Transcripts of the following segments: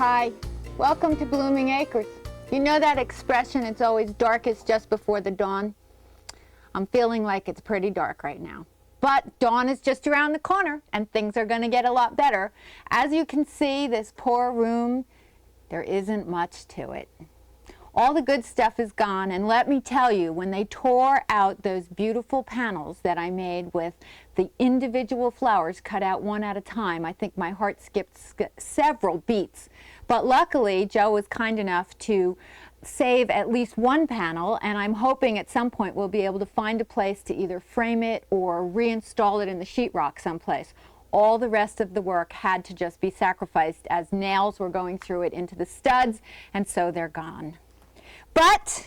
Hi, welcome to Blooming Acres. You know that expression, it's always darkest just before the dawn? I'm feeling like it's pretty dark right now. But dawn is just around the corner and things are going to get a lot better. As you can see, this poor room, there isn't much to it. All the good stuff is gone, and let me tell you, when they tore out those beautiful panels that I made with the individual flowers cut out one at a time, I think my heart skipped several beats. But luckily, Joe was kind enough to save at least one panel, and I'm hoping at some point we'll be able to find a place to either frame it or reinstall it in the sheetrock someplace. All the rest of the work had to just be sacrificed as nails were going through it into the studs, and so they're gone. But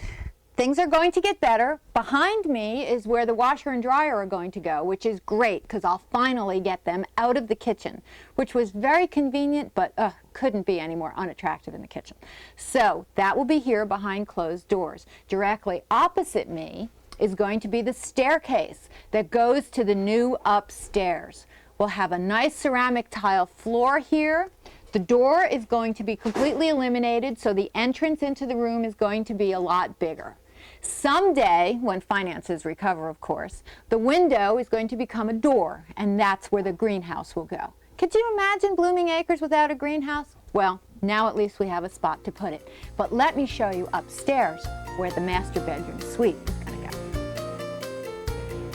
things are going to get better. Behind me is where the washer and dryer are going to go, which is great because I'll finally get them out of the kitchen, which was very convenient, but couldn't be any more unattractive in the kitchen. So that will be here behind closed doors. Directly opposite me is going to be the staircase that goes to the new upstairs. We'll have a nice ceramic tile floor here. The door is going to be completely eliminated, so the entrance into the room is going to be a lot bigger. Someday, when finances recover, of course, the window is going to become a door, and that's where the greenhouse will go. Could you imagine Blooming Acres without a greenhouse? Well, now at least we have a spot to put it. But let me show you upstairs where the master bedroom suite is going to go.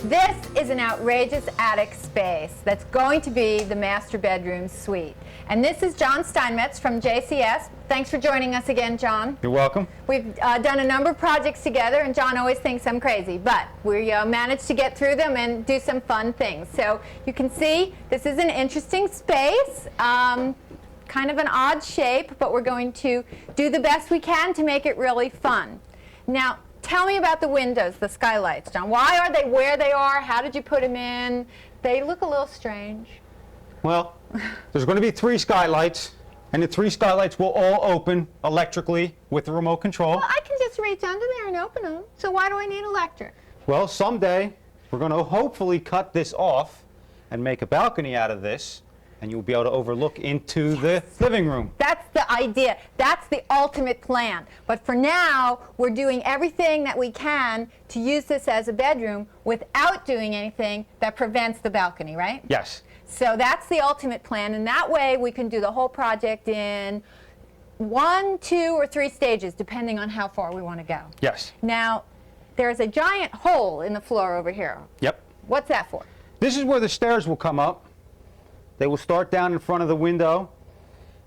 This is an outrageous attic space that's going to be the master bedroom suite. And this is John Steinmetz from JCS. Thanks for joining us again, John. You're welcome. We've done a number of projects together, and John always thinks I'm crazy, but we managed to get through them and do some fun things. So you can see this is an interesting space, kind of an odd shape, but we're going to do the best we can to make it really fun. Now, tell me about the windows, the skylights, John. Why are they where they are? How did you put them in? They look a little strange. Well, there's going to be 3 skylights, and the 3 skylights will all open electrically with the remote control. Well, I can just reach under there and open them, so why do I need electric? Well, someday we're going to hopefully cut this off and make a balcony out of this, and you'll be able to overlook into the living room. That's the idea. That's the ultimate plan. But for now, we're doing everything that we can to use this as a bedroom without doing anything that prevents the balcony, right? Yes. So that's the ultimate plan, and that way we can do the whole project in 1, 2, or 3 stages, depending on how far we want to go. Yes. Now, there's a giant hole in the floor over here. Yep. What's that for? This is where the stairs will come up. They will start down in front of the window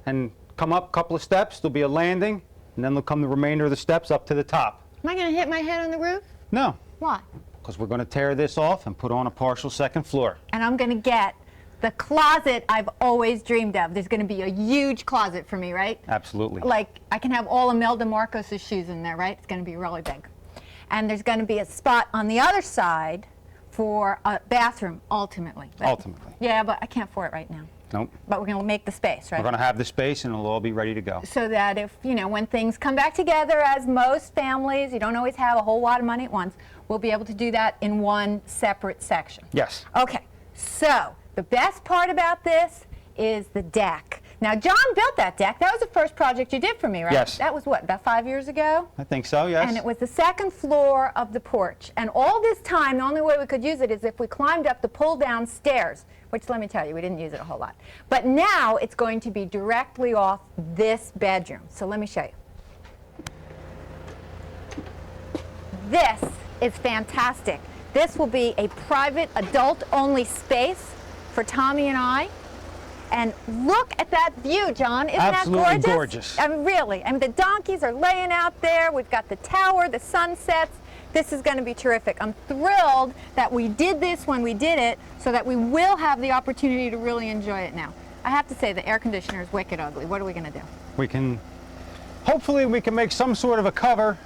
and come up a couple of steps. There'll be a landing, and then there'll come the remainder of the steps up to the top. Am I going to hit my head on the roof? No. Why? Because we're going to tear this off and put on a partial second floor. And I'm going to get the closet I've always dreamed of. There's going to be a huge closet for me, right? Absolutely. Like, I can have all Imelda Marcos' shoes in there, right? It's going to be really big. And there's going to be a spot on the other side for a bathroom, ultimately. Ultimately. Yeah, but I can't afford it right now. Nope. But we're going to make the space, right? We're going to have the space, and it'll all be ready to go. So that if, when things come back together, as most families, you don't always have a whole lot of money at once, we'll be able to do that in one separate section. Yes. Okay, so the best part about this is the deck. Now, John built that deck. That was the first project you did for me, right? Yes. That was what, about 5 years ago? I think so, yes. And it was the second floor of the porch. And all this time, the only way we could use it is if we climbed up the pull-down stairs, which, let me tell you, we didn't use it a whole lot. But now it's going to be directly off this bedroom. So let me show you. This is fantastic. This will be a private, adult-only space for Tommy and I. And look at that view, John. Isn't Absolutely that gorgeous? Gorgeous. I mean, really. I mean, the donkeys are laying out there. We've got the tower, the sunsets. This is going to be terrific. I'm thrilled that we did this when we did it so that we will have the opportunity to really enjoy it now. I have to say, the air conditioner is wicked ugly. What are we going to do? Hopefully we can make some sort of a cover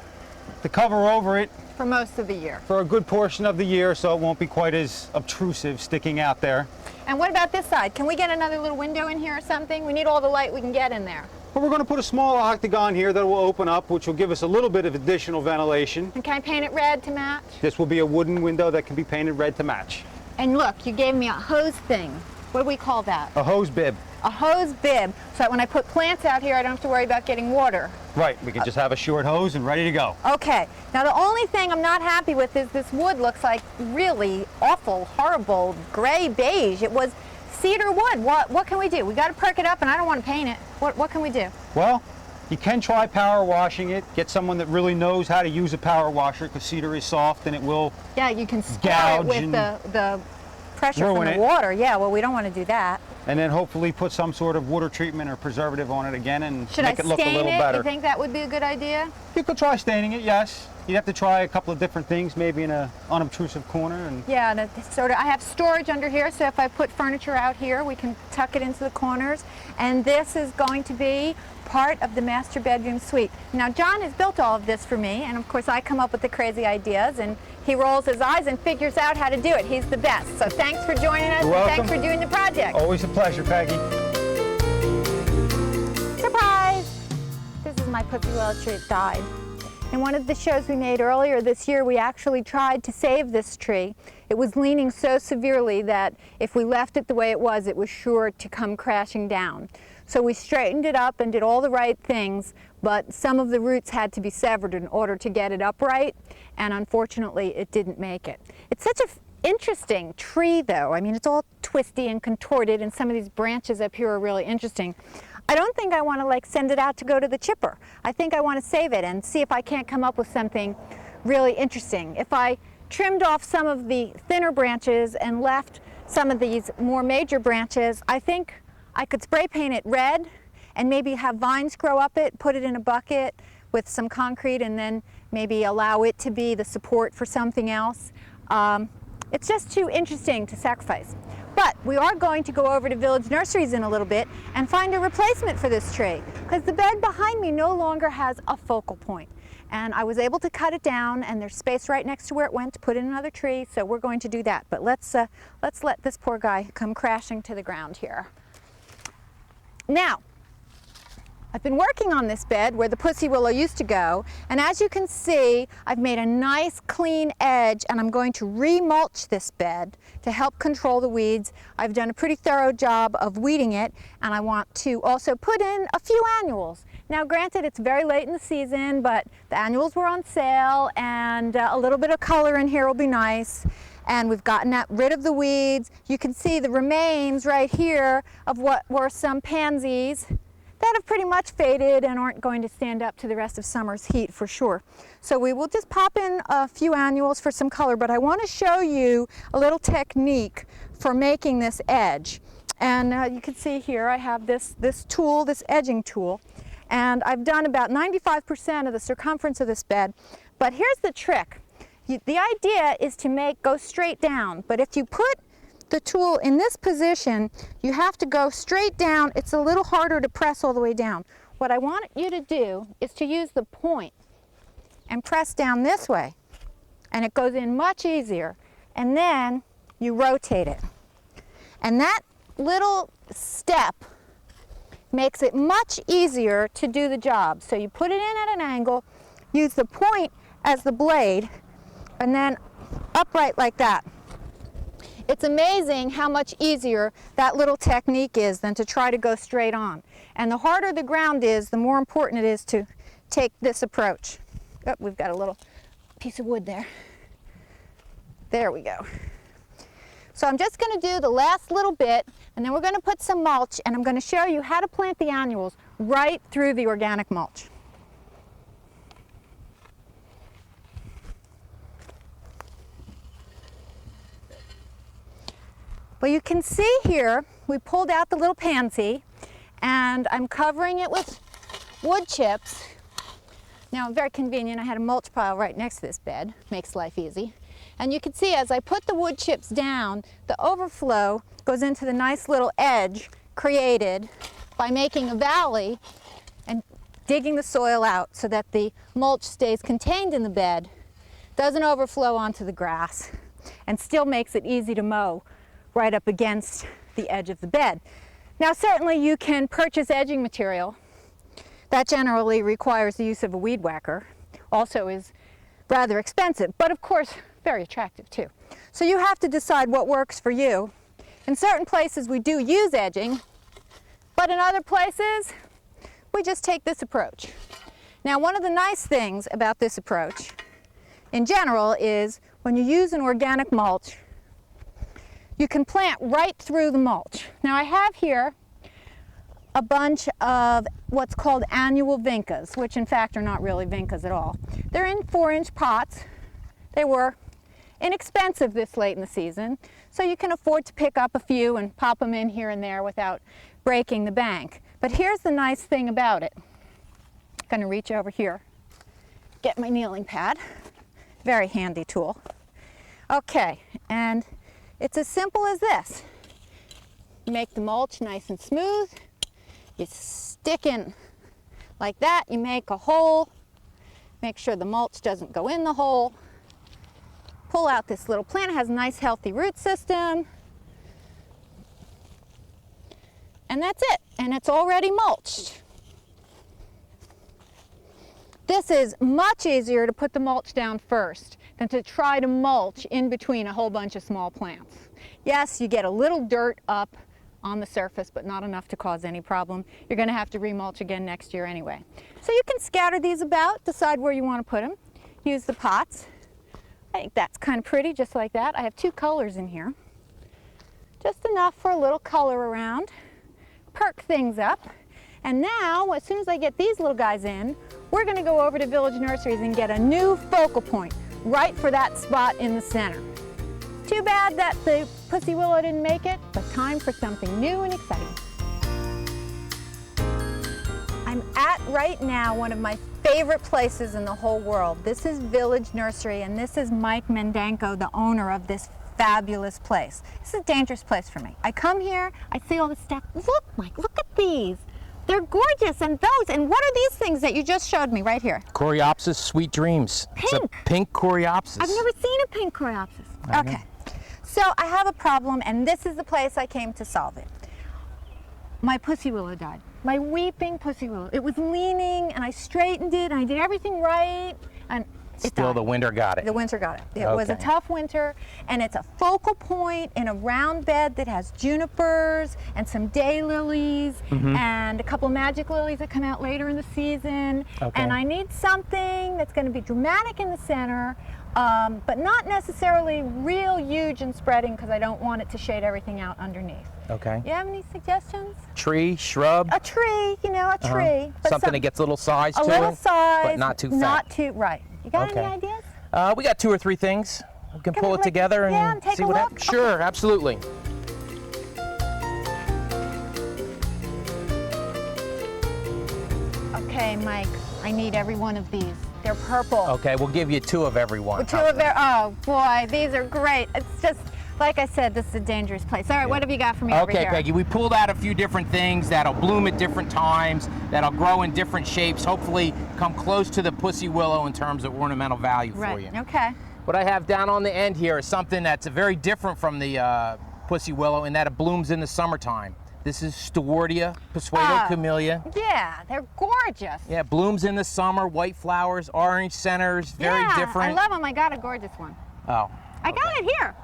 to cover over it. For most of the year. For a good portion of the year, so it won't be quite as obtrusive sticking out there. And what about this side? Can we get another little window in here or something? We need all the light we can get in there. Well, we're going to put a small octagon here that will open up, which will give us a little bit of additional ventilation. And can I paint it red to match? This will be a wooden window that can be painted red to match. And look, you gave me a hose thing. What do we call that? A hose bib. A hose bib, so that when I put plants out here, I don't have to worry about getting water. Right, we can just have a short hose and ready to go. Okay, now the only thing I'm not happy with is this wood looks like really awful, horrible, gray beige. It was cedar wood. What can we do? We got to perk it up, and I don't want to paint it. What can we do? Well, you can try power washing it. Get someone that really knows how to use a power washer, because cedar is soft and it will Yeah, you can scour it with the pressure from the water. Yeah, well, we don't want to do that. And then hopefully put some sort of water treatment or preservative on it again and Should make it look a little better. Should I stain it? You think that would be a good idea? You could try staining it, yes. You'd have to try a couple of different things, maybe in an unobtrusive corner. And yeah, and I have storage under here, so if I put furniture out here, we can tuck it into the corners. And this is going to be part of the master bedroom suite. Now, John has built all of this for me, and of course I come up with the crazy ideas, and he rolls his eyes and figures out how to do it. He's the best. So thanks for joining us. You're welcome. And thanks for doing the project. Always a pleasure, Peggy. Surprise! This is my pussy willow tree. It died. In one of the shows we made earlier this year, we actually tried to save this tree. It was leaning so severely that if we left it the way it was sure to come crashing down. So we straightened it up and did all the right things, but some of the roots had to be severed in order to get it upright, and unfortunately it didn't make it. It's such an interesting tree though. I mean, it's all twisty and contorted, and some of these branches up here are really interesting. I don't think I want to send it out to go to the chipper. I think I want to save it and see if I can't come up with something really interesting. If I trimmed off some of the thinner branches and left some of these more major branches, I think I could spray paint it red and maybe have vines grow up it, put it in a bucket with some concrete, and then maybe allow it to be the support for something else. It's just too interesting to sacrifice. But we are going to go over to Village Nurseries in a little bit and find a replacement for this tree, because the bed behind me no longer has a focal point. And I was able to cut it down, and there's space right next to where it went to put in another tree, so we're going to do that. But let's let this poor guy come crashing to the ground here. Now, I've been working on this bed where the pussy willow used to go, and as you can see, I've made a nice clean edge, and I'm going to remulch this bed to help control the weeds. I've done a pretty thorough job of weeding it, and I want to also put in a few annuals. Now granted, it's very late in the season, but the annuals were on sale, and a little bit of color in here will be nice. And we've gotten rid of the weeds. You can see the remains right here of what were some pansies that have pretty much faded and aren't going to stand up to the rest of summer's heat for sure. So we will just pop in a few annuals for some color, but I want to show you a little technique for making this edge. And you can see here I have this tool, this edging tool, and I've done about 95% of the circumference of this bed. But here's the trick. The idea is to go straight down, but if you put the tool in this position, you have to go straight down. It's a little harder to press all the way down. What I want you to do is to use the point and press down this way, and it goes in much easier. And then you rotate it. And that little step makes it much easier to do the job. So you put it in at an angle, use the point as the blade, and then upright like that. It's amazing how much easier that little technique is than to try to go straight on. And the harder the ground is, the more important it is to take this approach. Oh, we've got a little piece of wood there. There we go. So I'm just going to do the last little bit, and then we're going to put some mulch, and I'm going to show you how to plant the annuals right through the organic mulch. Well, you can see here, we pulled out the little pansy, and I'm covering it with wood chips. Now, very convenient, I had a mulch pile right next to this bed, makes life easy. And you can see as I put the wood chips down, the overflow goes into the nice little edge created by making a valley and digging the soil out so that the mulch stays contained in the bed, doesn't overflow onto the grass, and still makes it easy to mow right up against the edge of the bed. Now certainly you can purchase edging material. That generally requires the use of a weed whacker. Also is rather expensive, but of course very attractive too. So you have to decide what works for you. In certain places we do use edging, but in other places we just take this approach. Now, one of the nice things about this approach in general is when you use an organic mulch, you can plant right through the mulch. Now, I have here a bunch of what's called annual Vincas, which in fact are not really Vincas at all. They're in 4-inch pots. They were inexpensive this late in the season, so you can afford to pick up a few and pop them in here and there without breaking the bank. But here's the nice thing about it. I'm going to reach over here, get my kneeling pad. Very handy tool. Okay, and it's as simple as this. You make the mulch nice and smooth. You stick in like that. You make a hole. Make sure the mulch doesn't go in the hole. Pull out this little plant. It has a nice healthy root system. And that's it. And it's already mulched. This is much easier to put the mulch down first than to try to mulch in between a whole bunch of small plants. Yes, you get a little dirt up on the surface, but not enough to cause any problem. You're going to have to remulch again next year anyway. So you can scatter these about, decide where you want to put them. Use the pots. I think that's kind of pretty, just like that. I have 2 colors in here. Just enough for a little color around. Perk things up. And now, as soon as I get these little guys in, we're going to go over to Village Nurseries and get a new focal point right for that spot in the center. Too bad that the Pussy Willow didn't make it, but time for something new and exciting. I'm at right now one of my favorite places in the whole world. This is Village Nursery, and this is Mike Mendanko, the owner of this fabulous place. This is a dangerous place for me. I come here, I see all this stuff. Look, Mike, look at these. They're gorgeous, and those, and what are these things that you just showed me right here? Coreopsis Sweet Dreams. Pink. It's a pink Coreopsis. I've never seen a pink Coreopsis. Okay, so I have a problem, and this is the place I came to solve it. My Pussy Willow died. My weeping Pussy Willow. It was leaning, and I straightened it, and I did everything right, and it Still died. the winter got it. The winter got it. It was a Okay. tough winter, and it's a focal point in a round bed that has junipers and some daylilies and a couple magic lilies that come out later in the season. Okay. And I need something that's going to be dramatic in the center, but not necessarily real huge and spreading because I don't want it to shade everything out underneath. Okay. You have any suggestions? Tree, shrub. A tree, you know, a tree. But Something that gets a little size to a it. little size, but not too fat. Not too, right. You got Okay. any ideas? We got 2 or 3 things. We can pull we, it like, together and take see a what look? happens. Sure, absolutely. Okay, Mike, I need every one of these. They're purple. Okay, we'll give you 2 of every one. Two of their, oh boy, these are great. It's just, like I said, this is a dangerous place. All right, what have you got for me over Okay, here? Peggy, we pulled out a few different things that'll bloom at different times, that'll grow in different shapes, hopefully come close to the Pussy Willow in terms of ornamental value for you. Right, okay. What I have down on the end here is something that's very different from the Pussy Willow in that it blooms in the summertime. This is Stewartia Pasueto Camellia. Yeah, they're gorgeous. Yeah, it blooms in the summer, white flowers, orange centers, very different. I love them. I got a gorgeous one. Oh. I got it here.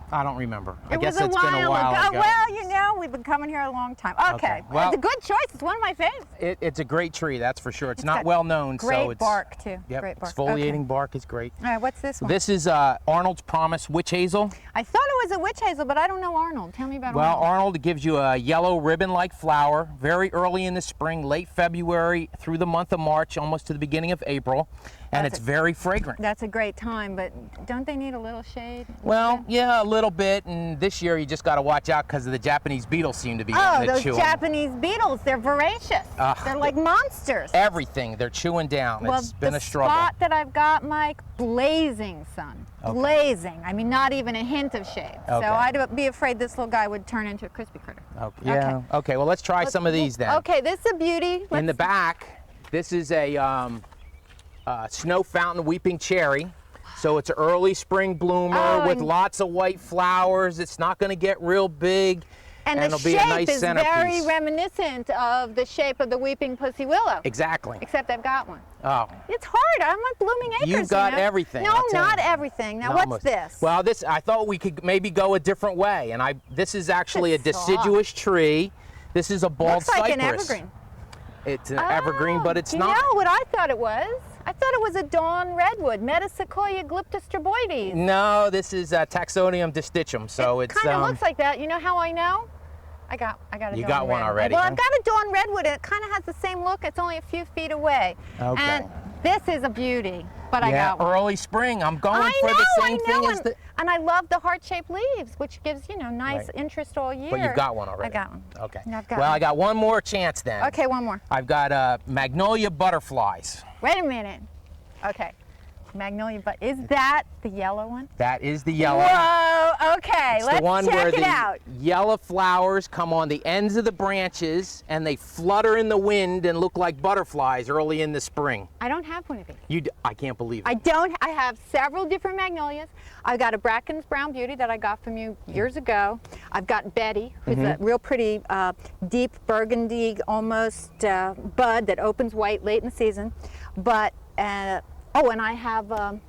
I don't remember. I It guess was it's been a while ago. Well, you know, we've been coming here a long time. Okay, well- it's a good choice. It's one of my favorites. It's a great tree, that's for sure. It's got not well known, Great so it's bark too. Yep, Great bark. exfoliating bark is great. Okay. All right, what's this one? This is Arnold's Promise Witch Hazel. I thought it was a witch hazel, but I don't know Arnold. Tell me about Well, Arnold. Arnold gives you a yellow ribbon-like flower, very early in the spring, late February through the month of March, almost to the beginning of April, and That's it's very fragrant. That's a great time, but don't they need a little shade? Well, yeah, a little bit, and this year you just got to watch out because the Japanese beetles seem to be Oh, wanting to those chew 'em. Japanese beetles, they're voracious. They're like monsters. Everything, they're chewing down. Well, It's been the a struggle. spot that I've got, Mike, blazing sun. Okay. Blazing. I mean, not even a hint of shade. Okay. So I'd be afraid this little guy would turn into a crispy critter. Okay. Yeah. Okay, well, let's try some of these then. Okay, this is a beauty. In the Let's- back, this is a snow fountain weeping cherry. So it's an early spring bloomer Oh, with and- lots of white flowers. It's not going to get real big. And the it'll be a shape nice is centerpiece. very reminiscent of the shape of the weeping pussy willow. Exactly. Except I've got one. Oh. It's hard. I'm on Blooming Acres. You've got you know. everything, No, I'll tell not you. everything. Now, Not what's most. this? Well, this, I thought we could maybe go a different way, and this is actually a It's soft. deciduous tree. This is a bald Looks like cypress. an evergreen. It's an evergreen, but it's you not. You know what I thought it was? I thought it was a dawn redwood, Metasequoia glyptostroboides. No, this is Taxodium distichum, so It it's kind of looks like that. You know how I know? I got a You dawn got one redwood. already, Well, huh? I've got a dawn redwood, and it kind of has the same look. It's only a few feet away. Okay. And this is a beauty, but I yeah, got one. early spring. I'm going I for know, the same I know, thing as the. and I love the heart-shaped leaves, which gives, you know, nice Right. interest all year. But you've got one already. I got one. Okay. Yeah, I've got well, one. I got one more chance then. Okay, one more. I've got Magnolia butterflies. Wait a minute. Okay. Magnolia, but is that the yellow one? That is the yellow. Whoa, okay, It's let's the one check where it the out. yellow flowers come on the ends of the branches and they flutter in the wind and look like butterflies early in the spring. I don't have one of these. I can't believe it. I have several different magnolias. I've got a Bracken's Brown Beauty that I got from you years ago. I've got Betty, who's a real pretty deep burgundy almost bud that opens white late in the season. But, oh, and I have a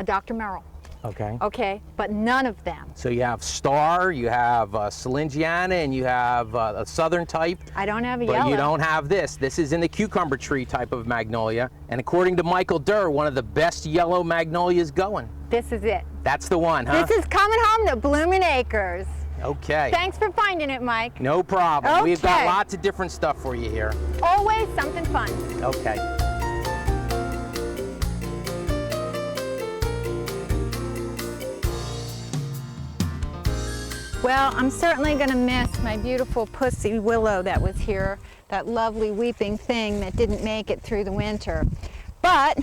Dr. Merrill. Okay. Okay, but none of them. So you have Star, you have Salingiana, and you have a southern type. I don't have a But yellow. you don't have this. This is in the cucumber tree type of magnolia. And according to Michael Durr, one of the best yellow magnolias going. This is it. That's the one, huh? This is coming home to Blooming Acres. Okay. Thanks for finding it, Mike. No problem. We've got Okay. lots of different stuff for you here. Always something fun. Okay. Well, I'm certainly going to miss my beautiful pussy willow that was here, that lovely weeping thing that didn't make it through the winter. But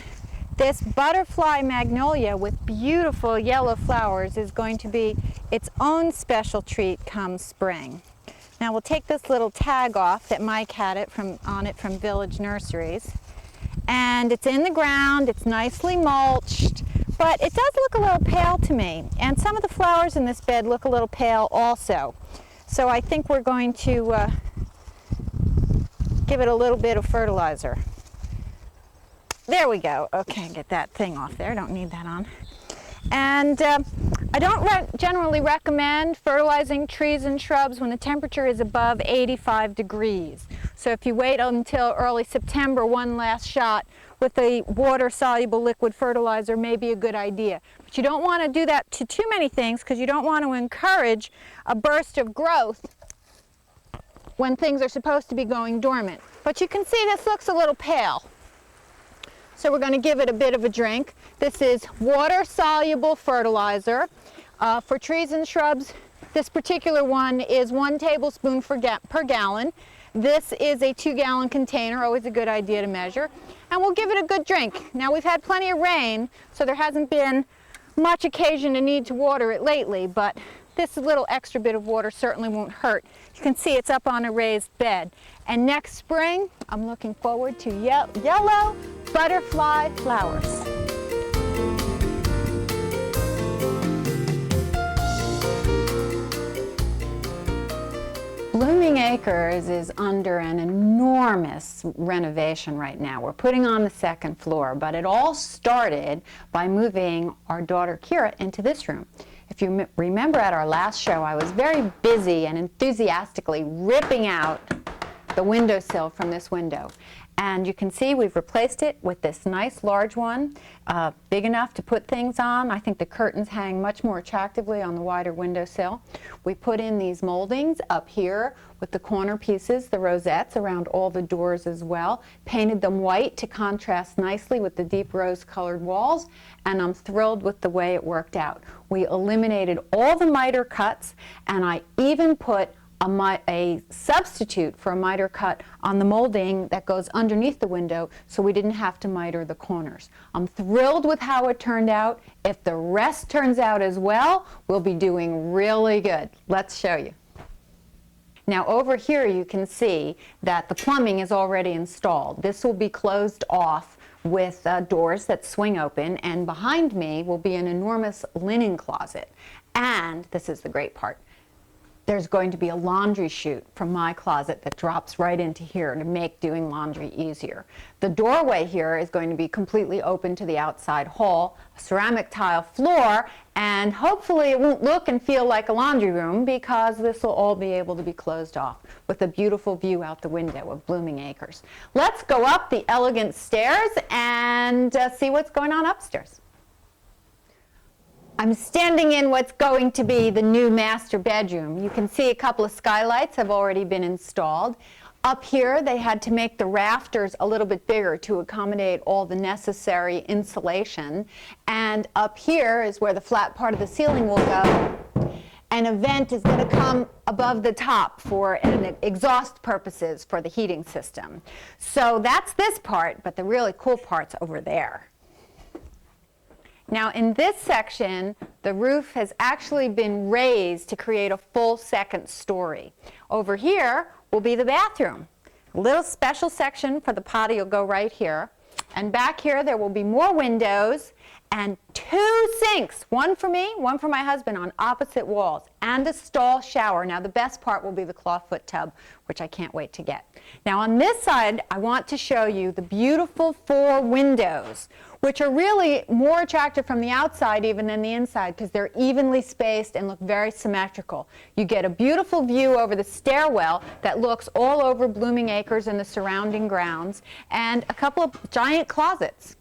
this butterfly magnolia with beautiful yellow flowers is going to be its own special treat come spring. Now we'll take this little tag off that Mike had on it from Village Nurseries. And it's in the ground, it's nicely mulched, but it does look a little pale to me. And some of the flowers in this bed look a little pale also. So I think we're going to give it a little bit of fertilizer. There we go. Okay, get that thing off there. Don't need that on. And I don't generally recommend fertilizing trees and shrubs when the temperature is above 85 degrees. So if you wait until early September, one last shot with a water-soluble liquid fertilizer may be a good idea. But you don't want to do that to too many things because you don't want to encourage a burst of growth when things are supposed to be going dormant. But you can see this looks a little pale. So we're going to give it a bit of a drink. This is water-soluble fertilizer. For trees and shrubs, this particular one is 1 tablespoon per gallon. This is a 2-gallon container, always a good idea to measure. And we'll give it a good drink. Now we've had plenty of rain, so there hasn't been much occasion to need to water it lately, but this little extra bit of water certainly won't hurt. You can see it's up on a raised bed. And next spring, I'm looking forward to yellow butterfly flowers. Blooming Acres is under an enormous renovation right now. We're putting on the 2nd floor, but it all started by moving our daughter Kira into this room. If you remember at our last show, I was very busy and enthusiastically ripping out the windowsill from this window. And you can see we've replaced it with this nice large one, big enough to put things on. I think the curtains hang much more attractively on the wider windowsill. We put in these moldings up here with the corner pieces, the rosettes around all the doors as well, painted them white to contrast nicely with the deep rose-colored walls, and I'm thrilled with the way it worked out. We eliminated all the miter cuts, and I even put a substitute for a miter cut on the molding that goes underneath the window so we didn't have to miter the corners. I'm thrilled with how it turned out. If the rest turns out as well, we'll be doing really good. Let's show you. Now over here you can see that the plumbing is already installed. This will be closed off with doors that swing open, and behind me will be an enormous linen closet. And this is the great part. there's going to be a laundry chute from my closet that drops right into here to make doing laundry easier. The doorway here is going to be completely open to the outside hall, a ceramic tile floor, and hopefully it won't look and feel like a laundry room because this will all be able to be closed off with a beautiful view out the window of Blooming Acres. Let's go up the elegant stairs and see what's going on upstairs. I'm standing in what's going to be the new master bedroom. You can see a couple of skylights have already been installed. Up here, they had to make the rafters a little bit bigger to accommodate all the necessary insulation. And up here is where the flat part of the ceiling will go. And a vent is going to come above the top for exhaust purposes for the heating system. So that's this part, but the really cool part's over there. Now in this section, the roof has actually been raised to create a full second story. Over here will be the bathroom. A little special section for the potty will go right here. And back here there will be more windows and 2 sinks, one for me, one for my husband on opposite walls, and a stall shower. Now the best part will be the clawfoot tub, which I can't wait to get. Now on this side, I want to show you the beautiful 4 windows, which are really more attractive from the outside even than the inside because they're evenly spaced and look very symmetrical. You get a beautiful view over the stairwell that looks all over Blooming Acres and the surrounding grounds, and a couple of giant closets.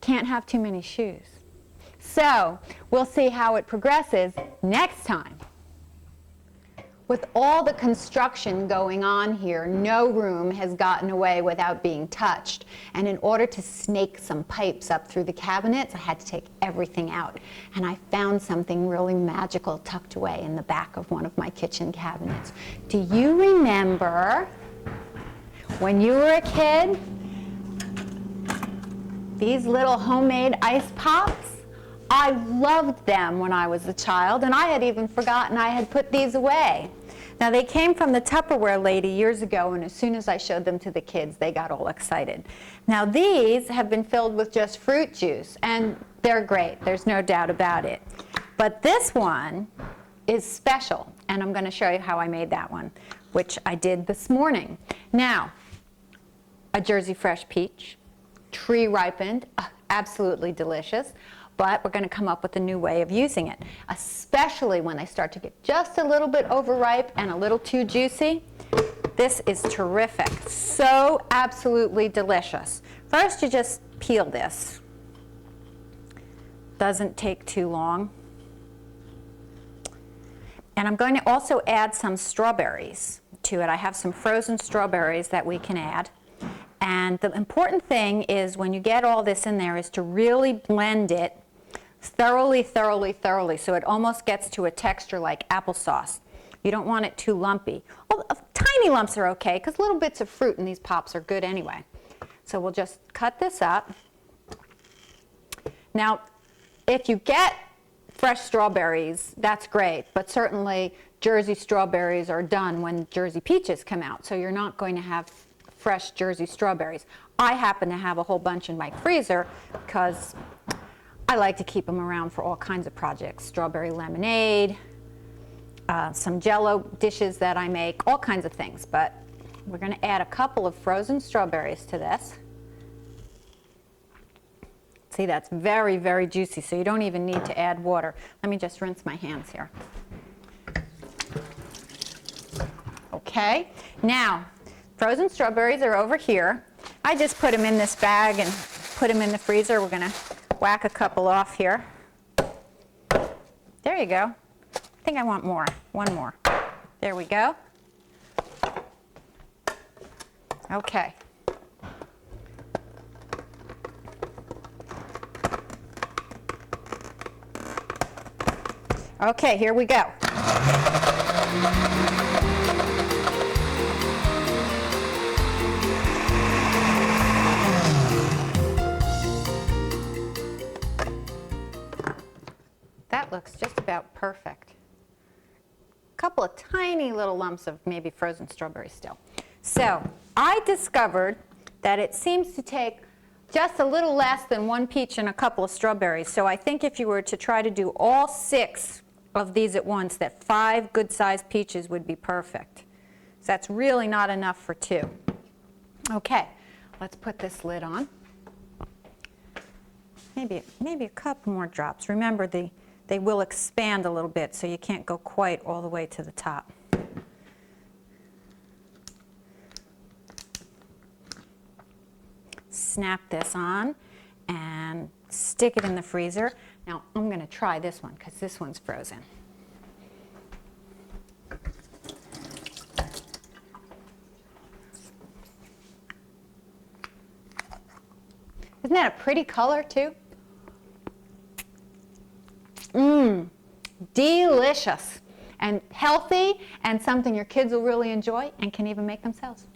Can't have too many shoes. So we'll see how it progresses next time. With all the construction going on here, no room has gotten away without being touched. And in order to snake some pipes up through the cabinets, I had to take everything out. And I found something really magical tucked away in the back of one of my kitchen cabinets. Do you remember when you were a kid? These little homemade ice pops? I loved them when I was a child, and I had even forgotten I had put these away. Now they came from the Tupperware lady years ago, and as soon as I showed them to the kids, they got all excited. Now these have been filled with just fruit juice, and they're great, there's no doubt about it. But this one is special, and I'm going to show you how I made that one, which I did this morning. Now, a Jersey Fresh peach, tree ripened, absolutely delicious, but we're going to come up with a new way of using it, especially when they start to get just a little bit overripe and a little too juicy. This is terrific, so absolutely delicious. First you just peel this. Doesn't take too long. And I'm going to also add some strawberries to it. I have some frozen strawberries that we can add. And the important thing is when you get all this in there is to really blend it thoroughly, thoroughly, thoroughly, so it almost gets to a texture like applesauce. You don't want it too lumpy. Well, tiny lumps are okay because little bits of fruit in these pops are good anyway. So we'll just cut this up. Now, if you get fresh strawberries, that's great, but certainly Jersey strawberries are done when Jersey peaches come out, so you're not going to have fresh Jersey strawberries. I happen to have a whole bunch in my freezer because I like to keep them around for all kinds of projects. Strawberry lemonade, some Jell-O dishes that I make, all kinds of things. But we're going to add a couple of frozen strawberries to this. See, that's very, very juicy, so you don't even need to add water. Let me just rinse my hands here. Okay, now, frozen strawberries are over here. I just put them in this bag and put them in the freezer. We're going to whack a couple off here. There you go. I think I want more. One more. There we go. Okay. Okay, here we go. That looks just about perfect. A couple of tiny little lumps of maybe frozen strawberries still. So I discovered that it seems to take just a little less than 1 peach and a couple of strawberries. So I think if you were to try to do all 6 of these at once, that 5 good-sized peaches would be perfect. So that's really not enough for 2. Okay, let's put this lid on. Maybe a couple more drops. Remember, they will expand a little bit, so you can't go quite all the way to the top. Snap this on and stick it in the freezer. Now I'm going to try this one because this one's frozen. Isn't that a pretty color too? Mmm, delicious and healthy and something your kids will really enjoy and can even make themselves.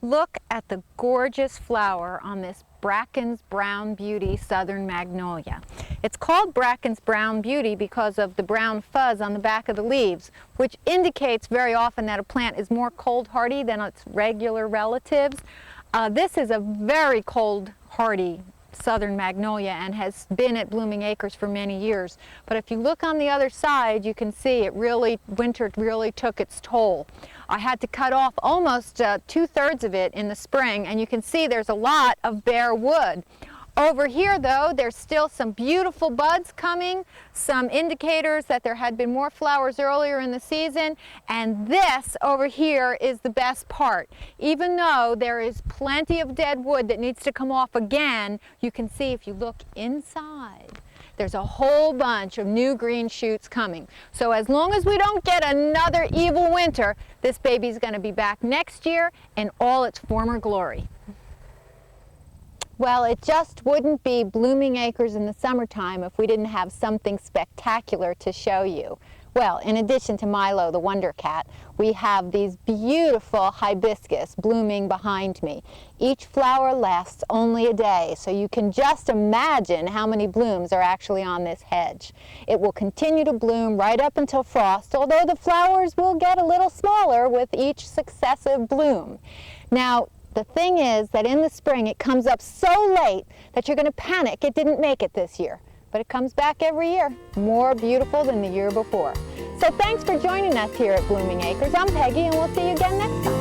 Look at the gorgeous flower on this Bracken's Brown Beauty Southern Magnolia. It's called Bracken's Brown Beauty because of the brown fuzz on the back of the leaves, which indicates very often that a plant is more cold hardy than its regular relatives. This is a very cold hardy Southern Magnolia and has been at Blooming Acres for many years. But if you look on the other side, you can see winter really took its toll. I had to cut off almost 2/3 of it in the spring, and you can see there's a lot of bare wood. Over here, though, there's still some beautiful buds coming, some indicators that there had been more flowers earlier in the season, and this over here is the best part. Even though there is plenty of dead wood that needs to come off again, you can see if you look inside, there's a whole bunch of new green shoots coming. So as long as we don't get another evil winter, this baby's going to be back next year in all its former glory. Well, it just wouldn't be Blooming Acres in the summertime if we didn't have something spectacular to show you. Well, in addition to Milo, the Wonder Cat, we have these beautiful hibiscus blooming behind me. Each flower lasts only a day, so you can just imagine how many blooms are actually on this hedge. It will continue to bloom right up until frost, although the flowers will get a little smaller with each successive bloom. Now, the thing is that in the spring it comes up so late that you're going to panic it didn't make it this year. But it comes back every year, more beautiful than the year before. So thanks for joining us here at Blooming Acres. I'm Peggy, and we'll see you again next time.